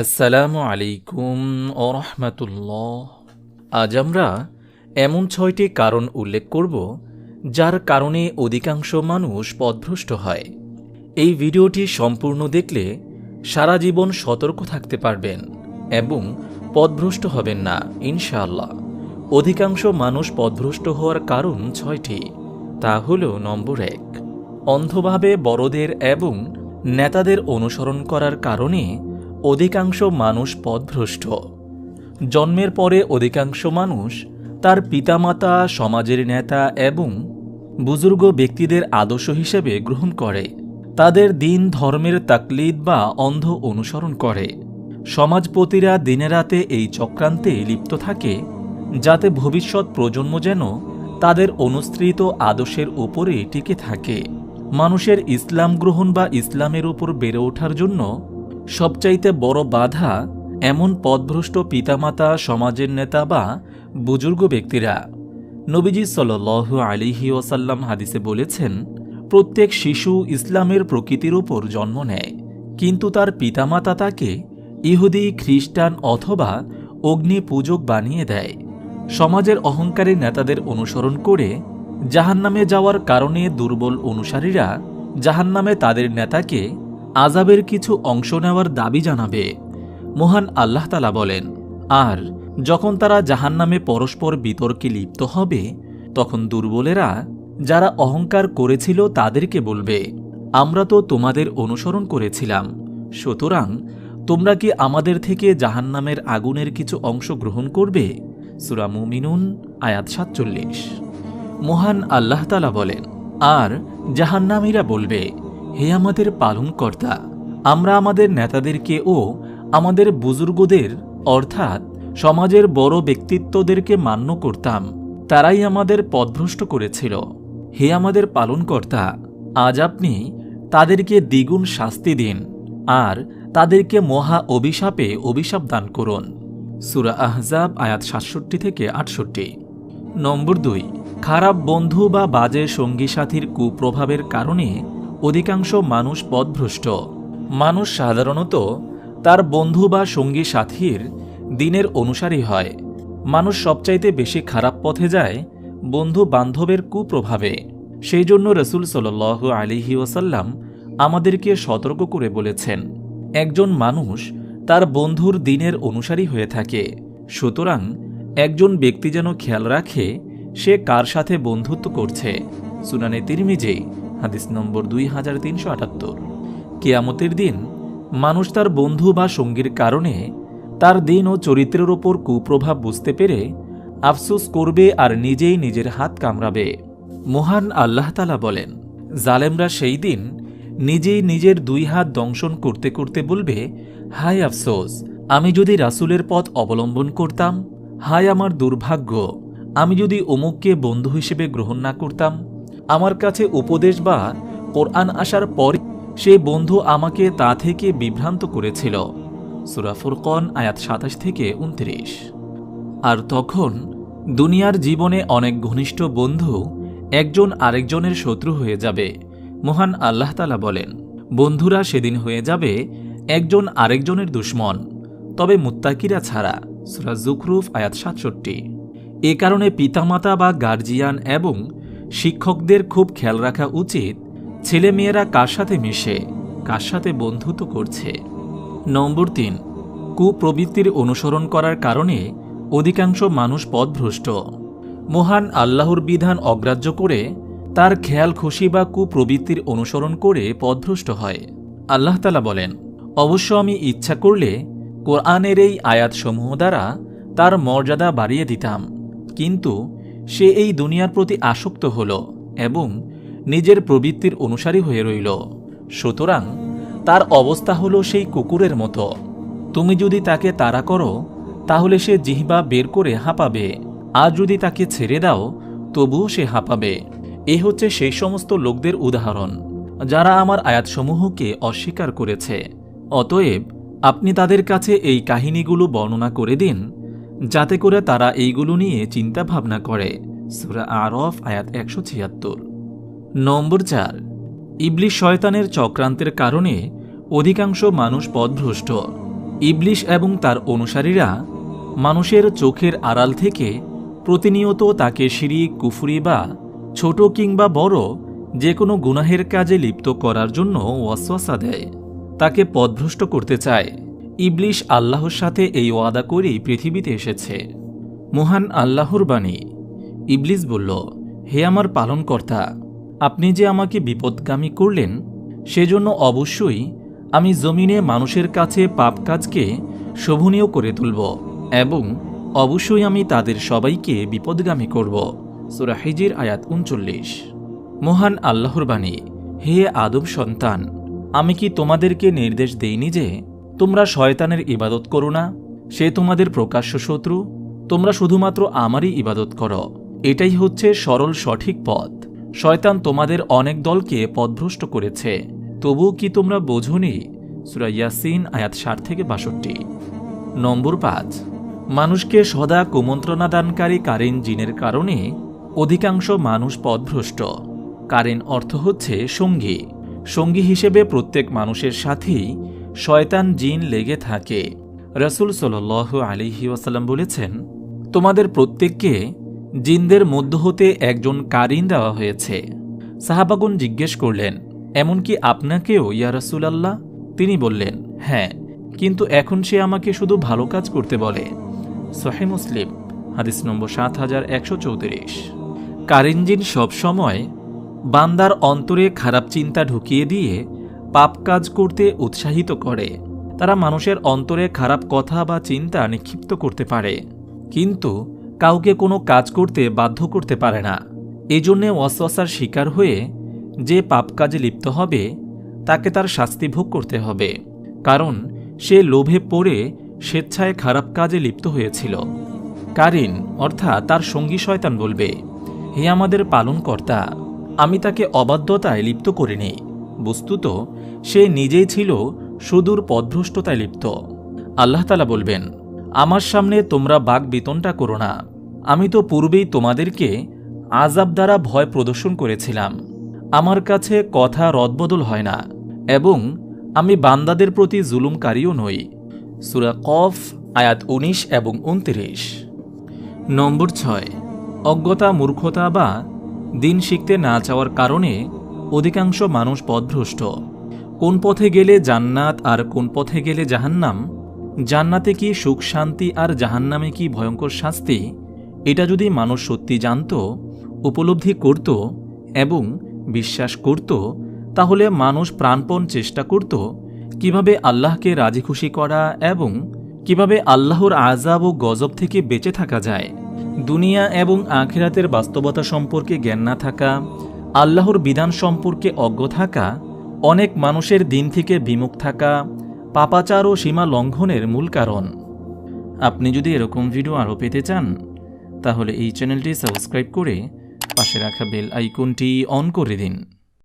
আসসালামু আলাইকুম ওরহমতুল্লাহ। আজ আমরা এমন 6টি কারণ উল্লেখ করব যার কারণে অধিকাংশ মানুষ পথভ্রষ্ট হয়। এই ভিডিওটি সম্পূর্ণ দেখলে সারা জীবন সতর্ক থাকতে পারবেন এবং পথভ্রষ্ট হবেন না ইনশাআল্লাহ। অধিকাংশ মানুষ পথভ্রষ্ট হওয়ার কারণ 6টি। তা হল নম্বর 1, অন্ধভাবে বড়দের এবং নেতাদের অনুসরণ করার কারণে অধিকাংশ মানুষ পথভ্রষ্ট। জন্মের পরে অধিকাংশ মানুষ তার পিতামাতা, সমাজের নেতা এবং বুজুর্গ ব্যক্তিদের আদর্শ হিসেবে গ্রহণ করে। তাদের দিন ধর্মের তাকলিদ বা অন্ধ অনুসরণ করে। সমাজপতিরা দিনে রাতে এই চক্রান্তে লিপ্ত থাকে যাতে ভবিষ্যৎ প্রজন্ম যেন তাদের অনুসৃত আদর্শের উপরে টিকে থাকে। মানুষের ইসলাম গ্রহণ বা ইসলামের উপর বেড়ে ওঠার জন্য সবচাইতে বড় বাধা এমন পথভ্রষ্ট পিতামাতা, সমাজের নেতা বা বুজুর্গ ব্যক্তিরা। নবীজি সাল্লাল্লাহু আলাইহি ওয়াসাল্লাম হাদিসে বলেছেন, প্রত্যেক শিশু ইসলামের প্রকৃতির উপর জন্ম নেয়, কিন্তু তার পিতামাতা তাকে ইহুদি, খ্রিস্টান অথবা অগ্নি পূজক বানিয়ে দেয়। সমাজের অহংকারী নেতাদের অনুসরণ করে জাহান্নামে যাওয়ার কারণে দুর্বল অনুসারীরা জাহান্নামে তাদের নেতাকে আযাবের কিছু অংশ নেওয়ার দাবি জানাবে। মহান আল্লাহ তাআলা বলেন, আর যখন তারা জাহান্নামে পরস্পর বিতর্কে লিপ্ত হবে, তখন দুর্বলেরা যারা অহংকার করেছিল তাদেরকে বলবে, আমরা তো তোমাদের অনুসরণ করেছিলাম, সুতরাং তোমরা কি আমাদের থেকে জাহান্নামের আগুনের কিছু অংশ গ্রহণ করবে? সূরা মুমিনুন আয়াত 47। মহান আল্লাহ তাআলা বলেন, আর জাহান্নামীরা বলবে, হে আমাদের পালনকর্তা, আমরা আমাদের নেতাদেরকে ও আমাদের বুজুর্গদের অর্থাৎ সমাজের বড় ব্যক্তিত্বদেরকে মান্য করতাম, তারাই আমাদের পথভ্রষ্ট করেছিল। হে আমাদের পালনকর্তা, আজ আপনি তাদেরকে দ্বিগুণ শাস্তি দিন আর তাদেরকে মহা অভিশাপে অভিশাপ দান করুন। সূরা আহজাব আয়াত 67 থেকে 68। নম্বর 2, খারাপ বন্ধু বা বাজে সঙ্গী সাথীর কুপ্রভাবের কারণে অধিকাংশ মানুষ পথভ্রষ্ট। মানুষ সাধারণত তার বন্ধু বা সঙ্গী সাথীর দিনের অনুসারী হয়। মানুষ সবচাইতে বেশি খারাপ পথে যায় বন্ধু বান্ধবের কুপ্রভাবে। সেই জন্য রাসূল সাল্লাল্লাহু আলাইহি ওয়াসাল্লাম আমাদেরকে সতর্ক করে বলেছেন, একজন মানুষ তার বন্ধুর দিনের অনুসারী হয়ে থাকে, সুতরাং একজন ব্যক্তি যেন খেয়াল রাখে সে কার সাথে বন্ধুত্ব করছে। সুনানে তিরমিজি হাদিস নম্বর 2378। কিয়ামতের দিন মানুষ তার বন্ধু বা সঙ্গীর কারণে তার দিন ও চরিত্রের ওপর কুপ্রভাব বুঝতে পেরে আফসোস করবে আর নিজেই নিজের হাত কামড়াবে। মহান আল্লাহ তাআলা বলেন, জালেমরা সেই দিন নিজেই নিজের 2 হাত দংশন করতে করতে বলবে, হায় আফসোস, আমি যদি রাসূলের পথ অবলম্বন করতাম, হায় আমার দুর্ভাগ্য, আমি যদি অমুককে বন্ধু হিসেবে গ্রহণ না করতাম। আমার কাছে উপদেশ বা কোরআন আসার পর সেই বন্ধু আমাকে তা থেকে বিভ্রান্ত করেছিল। সূরা ফুরকান আয়াত 27 থেকে 29। আর তখন দুনিয়ার জীবনে অনেক ঘনিষ্ঠ বন্ধু একজন আরেকজনের শত্রু হয়ে যাবে। মহান আল্লাহ তাআলা বলেন, বন্ধুরা সেদিন হয়ে যাবে একজন আরেকজনের দুশমন, তবে মুত্তাকিরা ছাড়া। সূরা যুখরুফ আয়াত 67। এ কারণে পিতামাতা বা গার্জিয়ান এবং শিক্ষকদের খুব খেয়াল রাখা উচিত ছেলেমেয়েরা কার সাথে মিশে, কার সাথে বন্ধুত্ব করছে। নম্বর 3, কুপ্রবৃত্তির অনুসরণ করার কারণে অধিকাংশ মানুষ পথভ্রষ্ট। মহান আল্লাহর বিধান অগ্রাহ্য করে তার খেয়াল খুশি বা কুপ্রবৃত্তির অনুসরণ করে পথভ্রষ্ট হয়। আল্লাহ তাআলা বলেন, অবশ্য আমি ইচ্ছা করলে কোরআনের এই আয়াতসমূহ দ্বারা তার মর্যাদা বাড়িয়ে দিতাম, কিন্তু সে এই দুনিয়ার প্রতি আসক্ত হল এবং নিজের প্রবৃত্তির অনুসারী হয়ে রইল, সুতরাং তার অবস্থা হল সেই কুকুরের মতো। তুমি যদি তাকে তাড়া করো তাহলে সে জিহ্বা বের করে হাঁপাবে, আর যদি তাকে ছেড়ে দাও তবুও সে হাঁপাবে। এ হচ্ছে সেই সমস্ত লোকদের উদাহরণ যারা আমার আয়াতসমূহকে অস্বীকার করেছে। অতএব আপনি তাদের কাছে এই কাহিনীগুলো বর্ণনা করে দিন, যাতে করে তারা এইগুলো নিয়ে চিন্তা ভাবনা করে। সূরা আরফ আয়াত 176। নম্বর 4, ইবলিস শয়তানের চক্রান্তের কারণে অধিকাংশ মানুষ পথভ্রষ্ট। ইবলিশ এবং তার অনুসারীরা মানুষের চোখের আড়াল থেকে প্রতিনিয়ত তাকে শিরক, কুফরি বা ছোট কিংবা বড় যে কোনো গুনাহের কাজে লিপ্ত করার জন্য ওয়াসওয়াসা দেয়, তাকে পথভ্রষ্ট করতে চায়। ইবলিশ আল্লাহর সাথে এই ওয়াদা করেই পৃথিবীতে এসেছে। মহান আল্লাহর বাণী। ইবলিস বলল, হে আমার পালনকর্তা, আপনি যে আমাকে বিপদগামী করলেন, সেজন্য অবশ্যই আমি জমিনে মানুষের কাছে পাপ কাজকে শোভনীয় করে তুলব এবং অবশ্যই আমি তাদের সবাইকে বিপদগামী করব। সূরা হিজর আয়াত ৩৯। মহান আল্লাহর বাণী। হে আদম সন্তান, আমি কি তোমাদেরকে নির্দেশ দেইনি যে তোমরা শয়তানের ইবাদত করো না? সে তোমাদের প্রকাশ্য শত্রু। তোমরা শুধুমাত্র আমারই ইবাদত করো। এটাই হচ্ছে সরল সঠিক পথ। শয়তান তোমাদের অনেক দলকে পথভ্রষ্ট করেছে, তবুও কি তোমরা বোঝোনি? সূরা ইয়াসিন আয়াত ৬০-৬২। নম্বর ৫। মানুষকে সদা কুমন্ত্রণা দানকারী কারিন জিনের কারণে অধিকাংশ মানুষ পথভ্রষ্ট। কারিন অর্থ হচ্ছে সঙ্গী। সঙ্গী হিসেবে প্রত্যেক মানুষের সাথেই শয়তান জিন লেগে থাকে। রাসূল সাল্লাল্লাহু আলাইহি ওয়াসাল্লাম বলেছেন, তোমাদের প্রত্যেককে জিনদের মধ্য হতে একজন কারিন দেওয়া হয়েছে। সাহাবাগণ জিজ্ঞেস করলেন, এমনকি আপনাকেও ইয়া রাসূলাল্লাহ? তিনি বললেন, হ্যাঁ, কিন্তু এখন সে আমাকে শুধু ভালো কাজ করতে বলে। সহিহ মুসলিম হাদিস নম্বর ৭১৩৪। কারিন জিন সবসময় বান্দার অন্তরে খারাপ চিন্তা ঢুকিয়ে দিয়ে পাপ কাজ করতে উৎসাহিত করে। তারা মানুষের অন্তরে খারাপ কথা বা চিন্তা নিক্ষিপ্ত করতে পারে, কিন্তু কাউকে কোনো কাজ করতে বাধ্য করতে পারে না। এজন্যে ওয়াসওয়াসার শিকার হয়ে যে পাপ কাজে লিপ্ত হবে তাকে তার শাস্তি ভোগ করতে হবে, কারণ সে লোভে পড়ে স্বেচ্ছায় খারাপ কাজে লিপ্ত হয়েছিল। কারিন অর্থাৎ তার সঙ্গী শয়তান বলবে, হে আমাদের পালনকর্তা, আমি তাকে অবাধ্যতায় লিপ্ত করিনি। বস্তুত সে নিজেই ছিল সুদূর পথভ্রষ্টতায় লিপ্ত। আল্লাহ তাআলা বলবেন, আমার সামনে তোমরা বাক বিতণ্ডা করো না। আমি তো পূর্বেই তোমাদেরকে আযাব দ্বারা ভয় প্রদর্শন করেছিলাম। আমার কাছে কথা রদবদল হয় না এবং আমি বান্দাদের প্রতি জুলুমকারীও নই। সূরা কফ আয়াত ১৯ এবং ২৯। নম্বর ৬। অজ্ঞতা, মূর্খতা বা দিন শিখতে না চাওয়ার কারণে অধিকাংশ মানুষ পথভ্রষ্ট। কোন পথে গেলে জান্নাত আর কোন পথে গেলে জাহান্নাম, জান্নাতে কি সুখ শান্তি আর জাহান্নামে কি ভয়ঙ্কর শাস্তি, এটা যদি মানুষ সত্যি জানত, উপলব্ধি করত এবং বিশ্বাস করত, তাহলে মানুষ প্রাণপণ চেষ্টা করত কিভাবে আল্লাহকে রাজি খুশি করা এবং কিভাবে আল্লাহর আযাব ও গজব থেকে বেঁচে থাকা যায়। দুনিয়া এবং আখিরাতের বাস্তবতা সম্পর্কে জ্ঞান না থাকা, আল্লাহর বিধান সম্পর্কে অজ্ঞ থাকা, অনেক মানুষের দিন থেকে বিমুখ থাকা পাপাচার ও সীমা লঙ্ঘনের মূল কারণ। আপনি যদি এরকম ভিডিও আরও পেতে চান, তাহলে এই চ্যানেলটি সাবস্ক্রাইব করে পাশে রাখা বেল আইকনটি অন করে দিন।